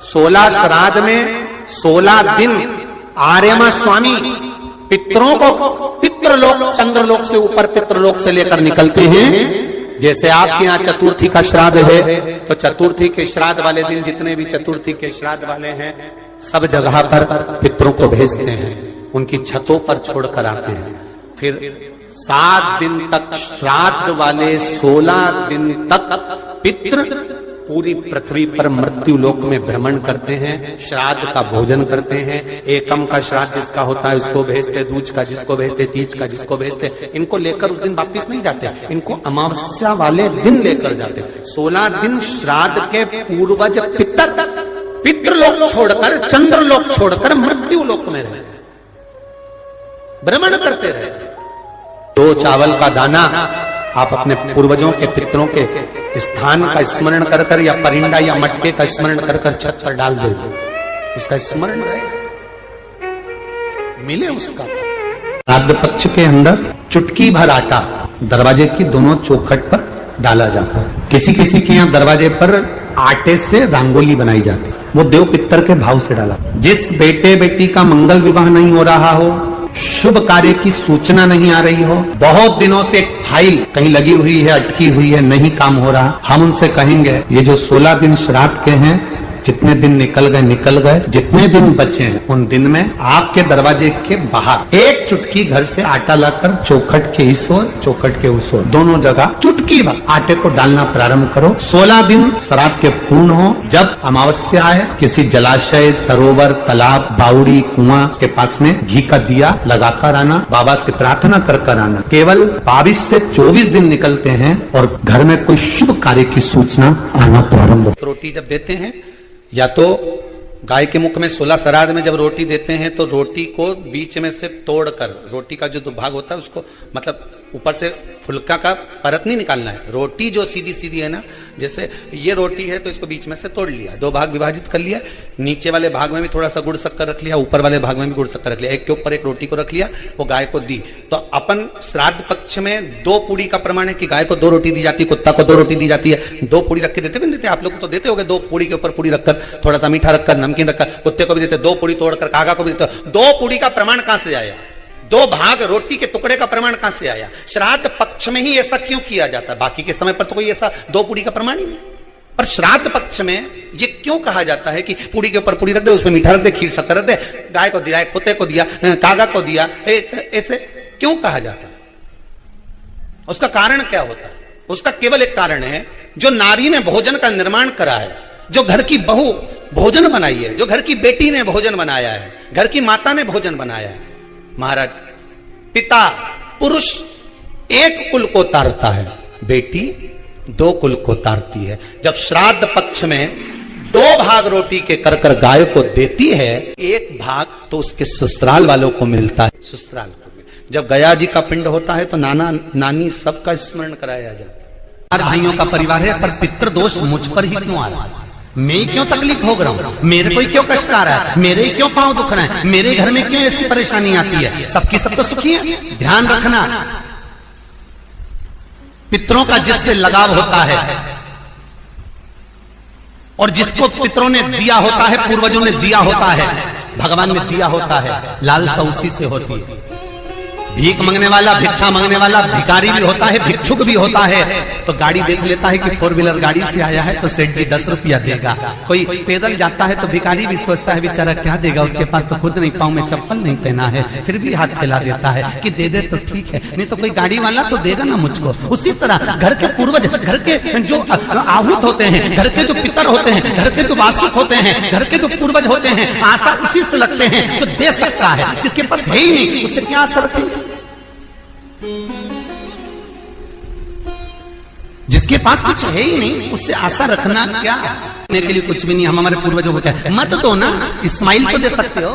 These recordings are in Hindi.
16 श्राद्ध में 16 दिन आर्यमा स्वामी पितरों को पितृलोक चंद्रलोक से ऊपर पितृलोक से लेकर निकलते हैं। जैसे आपके यहाँ चतुर्थी का श्राद्ध है तो चतुर्थी के श्राद्ध वाले दिन जितने भी चतुर्थी के श्राद्ध वाले हैं सब जगह पर पितरों को भेजते हैं, उनकी छतों पर छोड़कर आते हैं। फिर 7 दिन तक श्राद्ध वाले 16 दिन तक पितृ पूरी पृथ्वी पर मृत्यु लोक में भ्रमण करते हैं, श्राद्ध का भोजन करते हैं। एकम का श्राद्ध जिसका होता है उसको भेजते, दूज का जिसको भेजते, तीज का जिसको भेजते। इनको लेकर उस दिन वापिस नहीं जाते, इनको अमावस्या वाले दिन लेकर जाते। 16 दिन श्राद्ध के पूर्वज पितृलोक छोड़कर चंद्रलोक छोड़कर मृत्यु लोक में रहते, भ्रमण करते रहते। 2 चावल का दाना आप अपने पूर्वजों के पितरों के स्थान का स्मरण कर कर या परिंदा या मटके का स्मरण कर कर छत पर डाल दे, उसका स्मरण रहे, मिले उसका। श्राद्ध पक्ष के अंदर चुटकी भर आटा दरवाजे की दोनों चौखट पर डाला जाता है। किसी किसी के यहाँ दरवाजे पर आटे से रंगोली बनाई जाती, वो देव पितर के भाव से डाला। जिस बेटे बेटी का मंगल विवाह नहीं हो रहा हो, शुभ कार्य की सूचना नहीं आ रही हो, बहुत दिनों से एक फाइल कहीं लगी हुई है, अटकी हुई है, नहीं काम हो रहा, हम उनसे कहेंगे ये जो 16 दिन श्राद्ध के हैं, जितने दिन निकल गए, जितने दिन बचे हैं उन दिन में आपके दरवाजे के बाहर एक चुटकी घर से आटा लाकर चौखट के इस ओर चौखट के उस ओर दोनों जगह चुटकी भर आटे को डालना प्रारंभ करो। 16 दिन श्राद्ध के पूर्ण हो। जब अमावस्या है किसी जलाशय, सरोवर, तालाब, बावड़ी, कुआं के पास में घी का दिया लगाकर आना, बाबा से प्रार्थना कर आना। केवल 22 से 24 दिन निकलते हैं और घर में कोई शुभ कार्य की सूचना आना प्रारंभ हो। रोटी जब देते हैं या तो गाय के मुख में 16 श्राद्ध में जब रोटी देते हैं तो रोटी को बीच में से तोड़कर, रोटी का जो भाग होता है उसको मतलब ऊपर से फुलका का परत नहीं निकालना है। रोटी जो सीधी सीधी है ना, जैसे ये रोटी है तो इसको बीच में से तोड़ लिया, 2 भाग विभाजित कर लिया, नीचे वाले भाग में भी थोड़ा सा गुड़ शक्कर रख लिया, ऊपर वाले भाग में भी गुड़ शक्कर रख लिया, एक के ऊपर एक रोटी को रख लिया, वो गाय को दी। तो अपन श्राद्ध पक्ष में 2 पूड़ी का प्रमाण है कि गाय को 2 रोटी दी जाती है, कुत्ता को 2 रोटी दी जाती है। 2 पूड़ी रख के देते आप लोग तो देते होगे, 2 पूड़ी के ऊपर पूड़ी रखकर, थोड़ा सा मीठा रखकर, नमकीन रखकर, कुत्ते को भी देते, 2 पूड़ी तोड़कर कागा को भी देते। 2 पूड़ी का प्रमाण कहां से आया? 2 भाग रोटी के टुकड़े का प्रमाण कहां से आया? श्राद्ध पक्ष में ही ऐसा क्यों किया जाता है? बाकी के समय पर तो कोई ऐसा 2 पूड़ी का प्रमाण ही नहीं, पर श्राद्ध पक्ष में ये क्यों कहा जाता है कि पूड़ी के ऊपर पूड़ी रख दे, उसमें मीठा रख दे, खीर शक्कर रख दे, गाय को दिया, कुत्ते को दिया, कागा को दिया, ऐसे क्यों कहा जाता है? उसका कारण क्या होता है? उसका केवल एक कारण है, जो नारी ने भोजन का निर्माण करा है, जो घर की बहू भोजन बनाई है, जो घर की बेटी ने भोजन बनाया है, घर की माता ने भोजन बनाया है। महाराज, पिता पुरुष एक कुल को तारता है, बेटी 2 कुल को तारती है। जब श्राद्ध पक्ष में 2 भाग रोटी के कर कर गाय को देती है, 1 भाग तो उसके ससुराल वालों को मिलता है, ससुराल को। जब गया जी का पिंड होता है तो नाना नानी सबका स्मरण कराया जाता है। भाइयों का परिवार है, पर पितृदोष मुझ पर ही क्यों आ रहा है? मैं क्यों तकलीफ भोग रहा हूं? मेरे को क्यों कष्ट आ रहा है? मेरे क्यों पांव दुख रहे हैं? मेरे घर में क्यों ऐसी परेशानी आती है? सबकी सब तो सुखी है। ध्यान रखना, पितरों का जिससे लगाव होता है और जिसको पितरों ने दिया होता है, पूर्वजों ने दिया होता है, भगवान ने दिया होता है, लालसा उसी से होती है। भीख मांगने वाला, भिक्षा मांगने वाला भिखारी भी होता है, भिक्षुक भी होता है। तो गाड़ी देख लेता है कि 4 व्हीलर गाड़ी से आया है तो सेठ जी 10 रुपया देगा। कोई पैदल जाता है तो भिखारी भी सोचता है बेचारा क्या देगा, उसके पास तो खुद नहीं, पाँव में चप्पल नहीं पहना है, फिर भी हाथ फैला देता है कि दे दे तो ठीक है, नहीं तो कोई गाड़ी वाला तो देगा ना मुझको। उसी तरह घर के पूर्वज, घर के जो आहूत होते हैं, घर के जो पितर होते हैं, घर के जो वासुक होते हैं, घर के जो पूर्वज होते हैं, आशा उसी से लगते हैं जो दे सकता है। जिसके पास है ही नहीं उससे क्या आशा रखेंगे? जिसके पास कुछ है ही नहीं उससे आशा रखना क्या? देने के लिए कुछ भी नहीं। हम हमारे पूर्वजों को कहते हैं मत दो ना, इस्माइल तो दे सकते हो।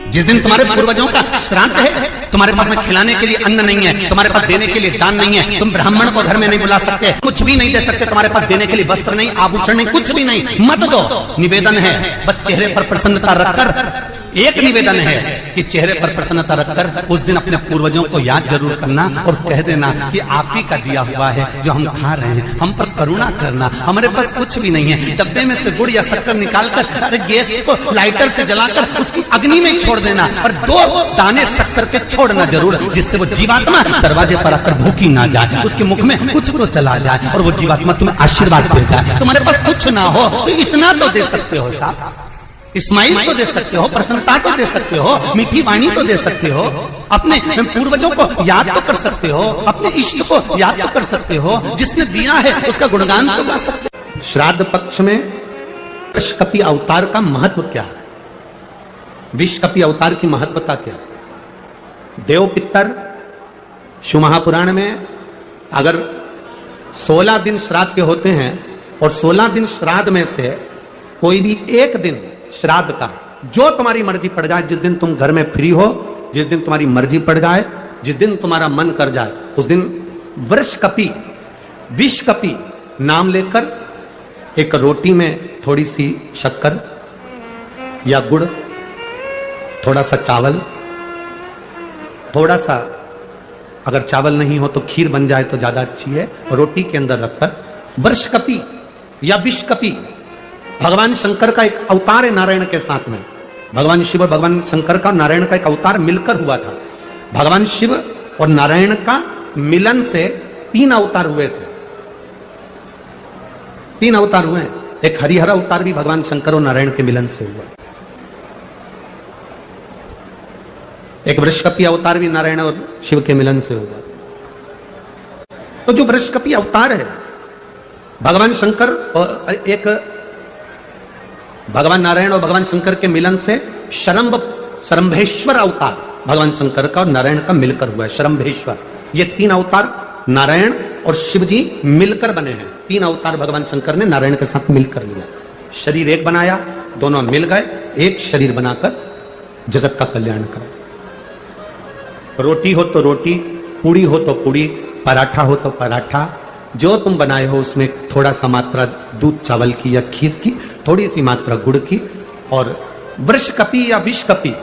जिस दिन तुम्हारे पूर्वजों का श्राद्ध है, तुम्हारे पास में खिलाने के लिए अन्न नहीं है, तुम्हारे पास देने के लिए दान नहीं है, तुम ब्राह्मण को घर में नहीं बुला सकते, कुछ भी नहीं दे सकते, तुम्हारे पास देने के लिए वस्त्र नहीं, आभूषण नहीं, कुछ भी नहीं, मत दो। निवेदन है बस चेहरे पर प्रसन्नता रखकर एक निवेदन है कि चेहरे पर प्रसन्नता रखकर उस दिन अपने पूर्वजों को याद जरूर करना और कह देना कि आप ही का दिया हुआ है जो हम खा रहे हैं, हम पर करुणा करना, हमारे पास कुछ भी नहीं है। डब्बे में से गुड़ या शक्कर निकालकर अरे गैस को लाइटर से जलाकर उसकी अग्नि में छोड़ देना, और 2 दाने शक्कर के छोड़ना जरूर, जिससे वो जीवात्मा दरवाजे पर आकर भूखी ना जाए, उसके मुख में कुछ तो चला जाए और वो जीवात्मा तुम्हें आशीर्वाद दे जाए। तुम्हारे पास कुछ ना हो तो इतना तो दे सकते हो साहब, स्माइल तो दे सकते हो, प्रसन्नता तो दे सकते हो, मीठी वाणी तो दे सकते हो, अपने पूर्वजों को याद तो कर सकते हो, अपने इष्ट को याद तो कर सकते हो, जिसने दिया है उसका गुणगान तो गा सकते हो। श्राद्ध पक्ष में विषकपि अवतार का महत्व क्या है? विषकपि अवतार की महत्वता क्या है? देव पितर शिव महापुराण में अगर 16 दिन श्राद्ध के होते हैं और 16 दिन श्राद्ध में से कोई भी एक दिन श्राद्ध का जो तुम्हारी मर्जी पड़ जाए, जिस दिन तुम घर में फ्री हो, जिस दिन तुम्हारी मर्जी पड़ जाए, जिस दिन तुम्हारा मन कर जाए, उस दिन वृषकपि विषकपि नाम लेकर एक रोटी में थोड़ी सी शक्कर या गुड़, थोड़ा सा चावल, थोड़ा सा अगर चावल नहीं हो तो खीर बन जाए तो ज्यादा अच्छी है, रोटी के अंदर रखकर वृषकपि या विषकपि भगवान शंकर का एक अवतार है नारायण के साथ में। भगवान शिव और भगवान शंकर का नारायण का एक अवतार मिलकर हुआ था। भगवान शिव और नारायण का मिलन से 3 अवतार हुए थे। 3 अवतार हुए। एक हरिहर अवतार भी भगवान शंकर और नारायण के मिलन से हुआ। एक वृषकपि अवतार भी नारायण और शिव के मिलन से हुआ। तो जो वृषकपि अवतार है भगवान शंकर और एक भगवान नारायण और भगवान शंकर के मिलन से शरंभेश्वर अवतार भगवान शंकर का और नारायण का मिलकर हुआ है। शरंभेश्वर, ये 3 अवतार नारायण और शिव जी मिलकर बने हैं। 3 अवतार भगवान शंकर ने नारायण के साथ मिलकर लिया, शरीर एक बनाया, दोनों मिल गए, एक शरीर बनाकर जगत का कल्याण करें। रोटी हो तो रोटी, पूड़ी हो तो पूड़ी, पराठा हो तो पराठा, जो तुम बनाए हो उसमें थोड़ा सा मात्रा दूध चावल की या खीर की, थोड़ी सी मात्रा गुड़ की, और वृषकपि या विषकपि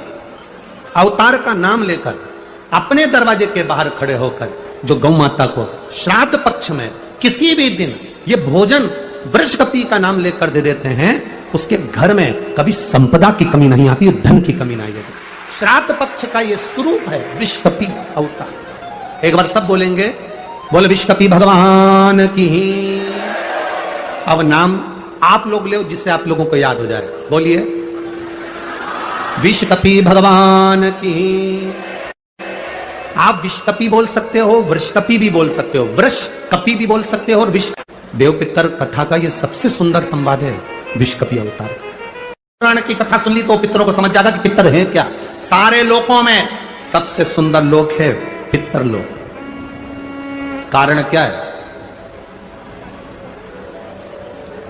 अवतार का नाम लेकर अपने दरवाजे के बाहर खड़े होकर जो गौ माता को श्राद्ध पक्ष में किसी भी दिन ये भोजन वृषकपि का नाम लेकर दे देते हैं, उसके घर में कभी संपदा की कमी नहीं आती, धन की कमी नहीं आती। श्राद्ध पक्ष का ये स्वरूप है विषकपि अवतार। एक बार सब बोलेंगे, बोले विषकपि भगवान की। अब नाम आप लोग ले जिससे आप लोगों को याद हो जाए। बोलिए विषकपि भगवान की। आप विषकपि बोल सकते हो, वृषकपि भी बोल सकते हो, वृषकपि भी बोल सकते हो, और विष देव पितर कथा का ये सबसे सुंदर संवाद है विषकपि अवतार। पुराण की कथा सुन ली तो पितरों को समझ जाता कि पितर है क्या। सारे लोकों में सबसे सुंदर लोक है पितर लोक। कारण क्या है?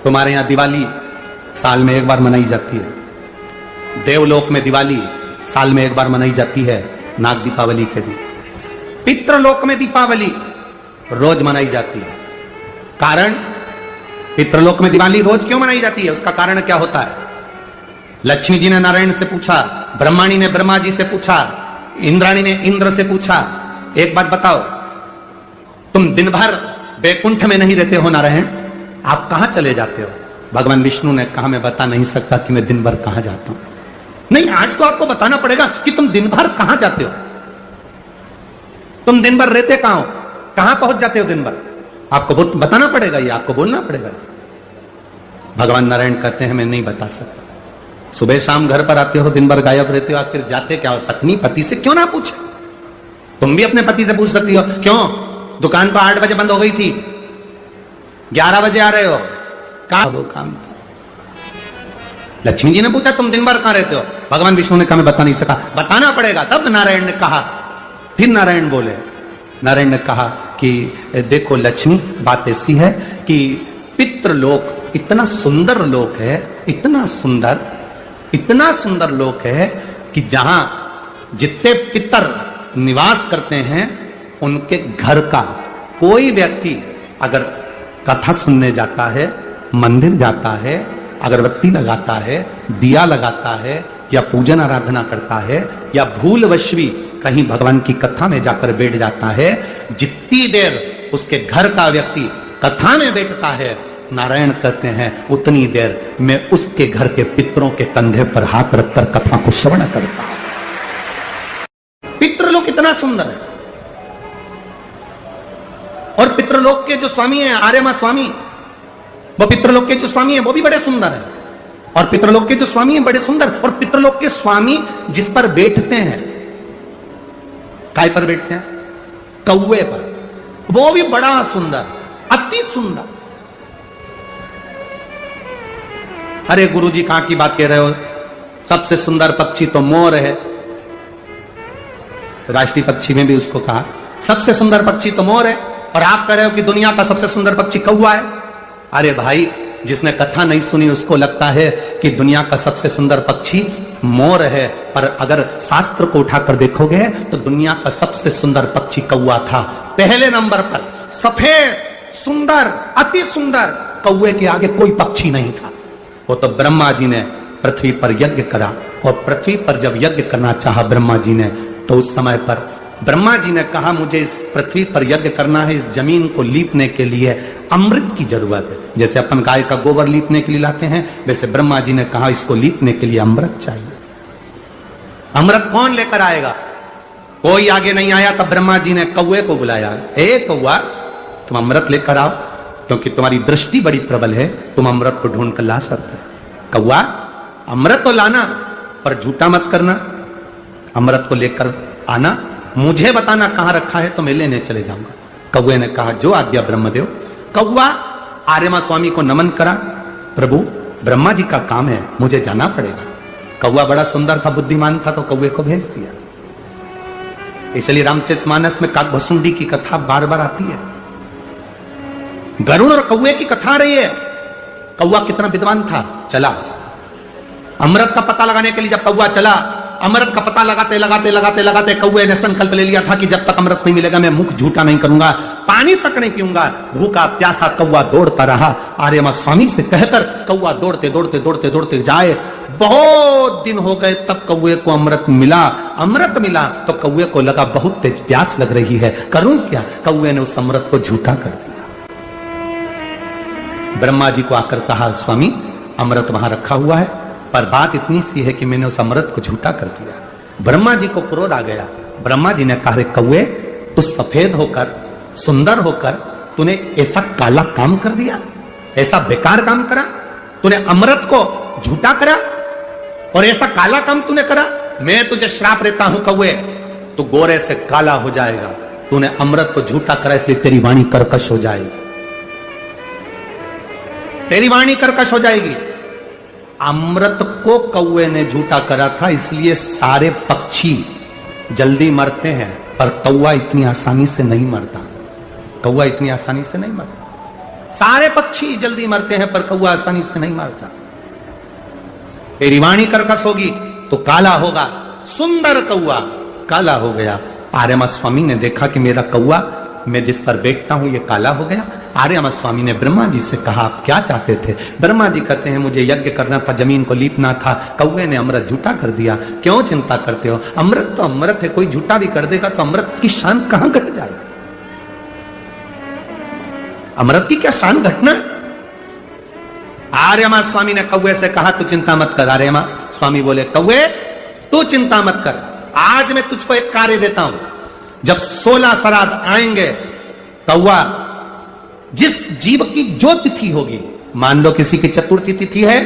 तुम्हारे यहां दिवाली साल में एक बार मनाई जाती है। देवलोक में दिवाली साल में एक बार मनाई जाती है, नाग दीपावली के दिन। पितृलोक में दीपावली रोज मनाई जाती है। कारण, पितृलोक में दिवाली रोज क्यों मनाई जाती है? उसका कारण क्या होता है? लक्ष्मी जी ने नारायण से पूछा, ब्रह्माणी ने ब्रह्मा जी से पूछा, इंद्राणी ने इंद्र से पूछा, एक बात बताओ, तुम दिन भर बैकुंठ में नहीं रहते हो नारायण, आप कहां चले जाते हो? भगवान विष्णु ने कहा, मैं बता नहीं सकता कि मैं दिन भर कहां जाता हूं। नहीं, आज तो आपको बताना पड़ेगा कि तुम दिन भर कहां जाते हो, तुम दिन भर रहते कहां हो, कहां पहुंच जाते हो दिन भर, आपको बताना पड़ेगा, ये आपको बोलना पड़ेगा। भगवान नारायण कहते हैं, मैं नहीं बता सकता। सुबह शाम घर पर आते हो, दिन भर गायब रहते हो, आखिर जाते क्या हो? पत्नी पति से क्यों ना पूछे? तुम भी अपने पति से पूछ सकती हो, क्यों दुकान तो 8 बजे बंद हो गई थी, 11 बजे आ रहे हो, कहां वो काम था? लक्ष्मी जी ने पूछा, तुम दिन भर कहां रहते हो? भगवान विष्णु ने कहा, मैं बता नहीं सका। बताना पड़ेगा। तब नारायण ने कहा, फिर नारायण बोले, नारायण ने कहा कि देखो लक्ष्मी, बात ऐसी है कि पितृलोक इतना सुंदर लोक है, इतना सुंदर लोक है कि जहां जितने पितर निवास करते हैं उनके घर का कोई व्यक्ति अगर कथा सुनने जाता है, मंदिर जाता है, अगरबत्ती लगाता है, दिया लगाता है, या पूजन आराधना करता है या भूलवश भी कहीं भगवान की कथा में जाकर बैठ जाता है, जितनी देर उसके घर का व्यक्ति कथा में बैठता है, नारायण कहते हैं, उतनी देर मैं उसके घर के पितरों के कंधे पर हाथ रखकर कथा को श्रवण करता हूं। पितृलोक इतना सुंदर है। और पितृलोक के जो स्वामी हैं, आर्यमा स्वामी, वो पितृलोक के जो स्वामी हैं वो भी बड़े सुंदर हैं। और पितृलोक के जो स्वामी हैं बड़े सुंदर। और पितृलोक के स्वामी जिस पर बैठते हैं, काय पर बैठते हैं? कौवे पर। वो भी बड़ा सुंदर, अति सुंदर। अरे गुरुजी कहां की बात कह रहे हो? सबसे सुंदर पक्षी तो मोर है। राष्ट्रीय पक्षी में भी उसको कहा सबसे सुंदर पक्षी तो मोर है, और आप कह रहे हो कि दुनिया का सबसे सुंदर पक्षी कौवा है। अरे भाई, जिसने कथा नहीं सुनी उसको लगता है कि दुनिया का सबसे सुंदर पक्षी मोर है, पर अगर शास्त्र को उठाकर देखोगे तो दुनिया का सबसे सुंदर पक्षी कौवा था। पहले नंबर पर सफेद, सुंदर, अति सुंदर कौवे के आगे कोई पक्षी नहीं था। वो तो ब्रह्मा जी ने पृथ्वी पर यज्ञ करा, और पृथ्वी पर जब यज्ञ करना चाहा ब्रह्मा जी ने, तो उस समय पर ब्रह्मा जी ने कहा मुझे इस पृथ्वी पर यज्ञ करना है, इस जमीन को लीपने के लिए अमृत की जरूरत है। जैसे अपन गाय का गोबर लीपने के लिए लाते हैं, वैसे ब्रह्मा जी ने कहा इसको लीपने के लिए अमृत चाहिए। अमृत कौन लेकर आएगा? कोई आगे नहीं आया, तब ब्रह्मा जी ने कौवे को बुलाया, ए कौवा, तुम अमृत लेकर आओ, क्योंकि तुम्हारी दृष्टि बड़ी प्रबल है, तुम अमृत को ढूंढ कर ला सकते हो। कौवा, अमृत तो लाना, पर झूठा मत करना। अमृत को लेकर आना, मुझे बताना कहां रखा है तो मैं लेने चले जाऊंगा। कौवे ने कहा जो आज्ञा ब्रह्मदेव। कौवा आर्यमा स्वामी को नमन करा, प्रभु ब्रह्मा जी का काम है, मुझे जाना पड़ेगा। कौवा बड़ा सुंदर था, बुद्धिमान था, तो कौवे को भेज दिया। इसलिए रामचरितमानस में काकभसुंडी की कथा बार बार आती है। गरुड़ और कौवे की कथा रही है। कौवा कितना विद्वान था, चला अमृत का पता लगाने के लिए। जब कौवा चला, अमृत का पता लगाते लगाते लगाते लगाते कौवे ने संकल्प ले लिया था कि जब तक अमृत नहीं मिलेगा मैं मुख झूठा नहीं करूंगा, पानी तक नहीं पीऊंगा। भूखा प्यासा कौवा दौड़ता रहा। आर्यमा स्वामी से कहकर कौवा दौड़ते दौड़ते दौड़ते दौड़ते जाए। बहुत दिन हो गए, तब कौवे को अमृत मिला। अमृत मिला तो कौवे को लगा बहुत तेज प्यास लग रही है, करूं क्या? कौवे ने उस अमृत को झूठा कर दिया। ब्रह्मा जी को आकर कहा, स्वामी अमृत वहां रखा हुआ है, पर बात इतनी सी है कि मैंने उस अमृत को झूठा कर दिया। ब्रह्मा जी को क्रोध आ गया। ब्रह्मा जी ने कहा, कौवे तू सफेद होकर, सुंदर होकर तूने ऐसा काला काम कर दिया, ऐसा बेकार काम करा, तूने अमृत को झूठा करा और ऐसा काला काम तूने करा। मैं तुझे श्राप देता हूं कौवे, तू गोरे से काला हो जाएगा। तूने अमृत को झूठा करा, इसलिए तेरी वाणी कर्कश हो जाएगी, तेरी वाणी कर्कश हो जाएगी। अमृत को कौवे ने झूठा करा था, इसलिए सारे पक्षी जल्दी मरते हैं, पर कौवा इतनी आसानी से नहीं मरता। कौवा इतनी आसानी से नहीं मरता। सारे पक्षी जल्दी मरते हैं, पर कौवा आसानी से नहीं मरता। तेरी वाणी कर्कश होगी तो काला होगा। सुंदर कौवा काला हो गया। आर्यमा स्वामी ने देखा कि मेरा कौवा, मैं जिस पर बैठता हूं, ये काला हो गया। आर्यमा स्वामी ने ब्रह्मा जी से कहा, आप क्या चाहते थे? ब्रह्मा जी कहते हैं, मुझे यज्ञ करना था, जमीन को लीपना था, कौवे ने अमृत झूठा कर दिया। क्यों चिंता करते हो? अमृत तो अमृत है, कोई झूठा भी कर देगा तो अमृत की शान कहां घट जाएगी? अमृत की क्या शान घटना? आर्यमा स्वामी ने कौवे से कहा, तू चिंता मत कर। आर्यमा स्वामी बोले, कौवे तू चिंता मत कर, आज मैं तुझको एक कार्य देता हूं। जब 16 श्राद्ध आएंगे, कौवा जिस जीव की जो तिथि होगी, मान लो किसी की चतुर्थी तिथि है,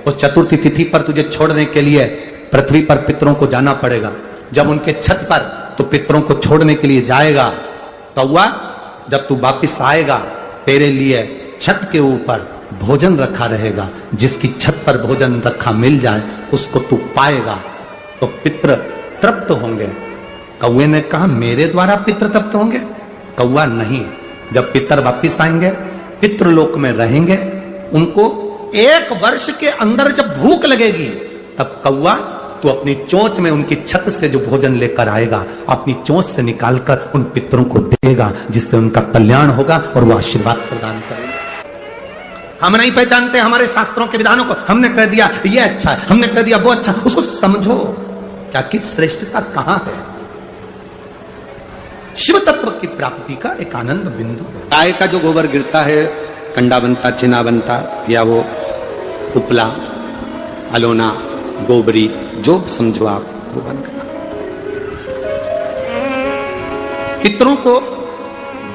उस चतुर्थी तिथि पर तुझे छोड़ने के लिए पृथ्वी पर पितरों को जाना पड़ेगा। जब उनके छत पर तो पितरों को छोड़ने के लिए जाएगा, कौवा जब तू वापिस आएगा, तेरे लिए छत के ऊपर भोजन रखा रहेगा। जिसकी छत पर भोजन रखा मिल जाए उसको तू पाएगा, तो पितर तृप्त होंगे। कौवे ने कहा, मेरे द्वारा पितर तृप्त होंगे? कौवा नहीं, जब पितर वापिस आएंगे, पितृलोक में रहेंगे, उनको 1 वर्ष के अंदर जब भूख लगेगी, तब कौवा तू अपनी चोंच में उनकी छत से जो भोजन लेकर आएगा, अपनी चोंच से निकालकर उन पितरों को देगा, जिससे उनका कल्याण होगा और वो आशीर्वाद प्रदान करेगा। हम नहीं पहचानते हमारे शास्त्रों के विधानों को, हमने कह दिया ये अच्छा है, हमने कह दिया वो अच्छा, उसको समझो क्या कि श्रेष्ठता कहां है। शिव तत्व की प्राप्ति का एक आनंद बिंदु। गाय का जो गोबर गिरता है, कंडा बनता, चिना बनता, या वो उपला, अलोना, गोबरी, जो समझो आप, वो बन गया। पितरों को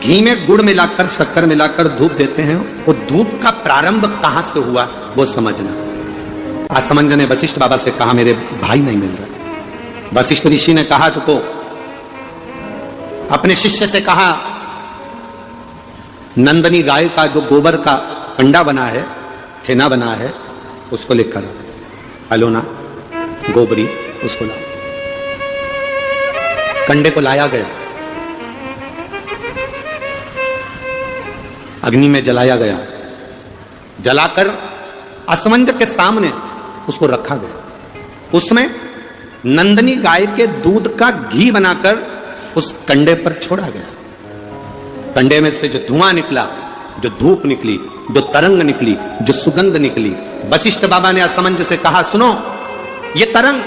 घी में गुड़ मिलाकर, शक्कर मिलाकर धूप देते हैं, वो धूप का प्रारंभ कहां से हुआ वो समझना। आसमंज ने वशिष्ठ बाबा से कहा मेरे भाई नहीं मिल रहे। वशिष्ठ ऋषि ने कहा तो अपने शिष्य से कहा नंदनी गाय का जो गोबर का कंडा बना है, छेना बना है, उसको लेकर अलोना, गोबरी, उसको लाओ। कंडे को लाया गया, अग्नि में जलाया गया, जलाकर असमंज के सामने उसको रखा गया। उसमें नंदनी गाय के दूध का घी बनाकर उस कंडे पर छोड़ा गया। कंडे में से जो धुआं निकला, जो धूप निकली, जो तरंग निकली, जो सुगंध निकली, वशिष्ठ बाबा ने असमंज से कहा सुनो, ये तरंग,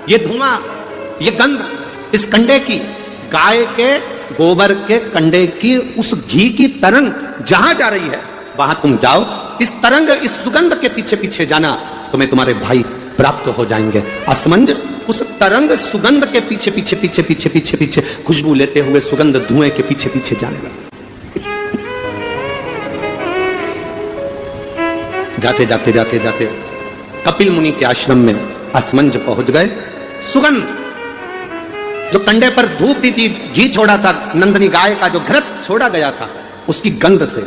ये धुआं, ये गंध इस कंडे की, गाय के गोबर के कंडे की, उस घी की तरंग जहां जा रही है वहां तुम जाओ, इस तरंग, इस सुगंध के पीछे पीछे जाना, तुम्हें तुम्हारे भाई प्राप्त हो जाएंगे। असमंज उस तरंग सुगंध के पीछे पीछे पीछे पीछे पीछे पीछे खुशबू लेते हुए सुगंध धुएं के पीछे पीछे जाने लगा। जाते जाते जाते जाते कपिल मुनि के आश्रम में असमंज पहुंच गए। सुगंध, जो कंडे पर धूप दी थी, घी छोड़ा था, नंदनी गाय का जो घृत छोड़ा गया था, उसकी गंध से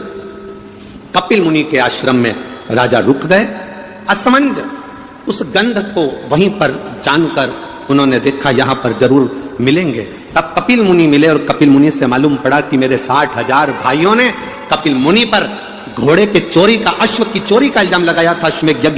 कपिल मुनि के आश्रम में राजा रुक गए। असमंज उस गंध को वहीं पर जानकर उन्होंने देखा यहां पर जरूर मिलेंगे। तब कपिल मुनि मिले और कपिल मुनि से मालूम पड़ा कि मेरे 60,000 भाइयों ने कपिल मुनि पर घोड़े के चोरी का, अश्व की चोरी का इल्जाम लगाया था। अश्वमेध यज्ञ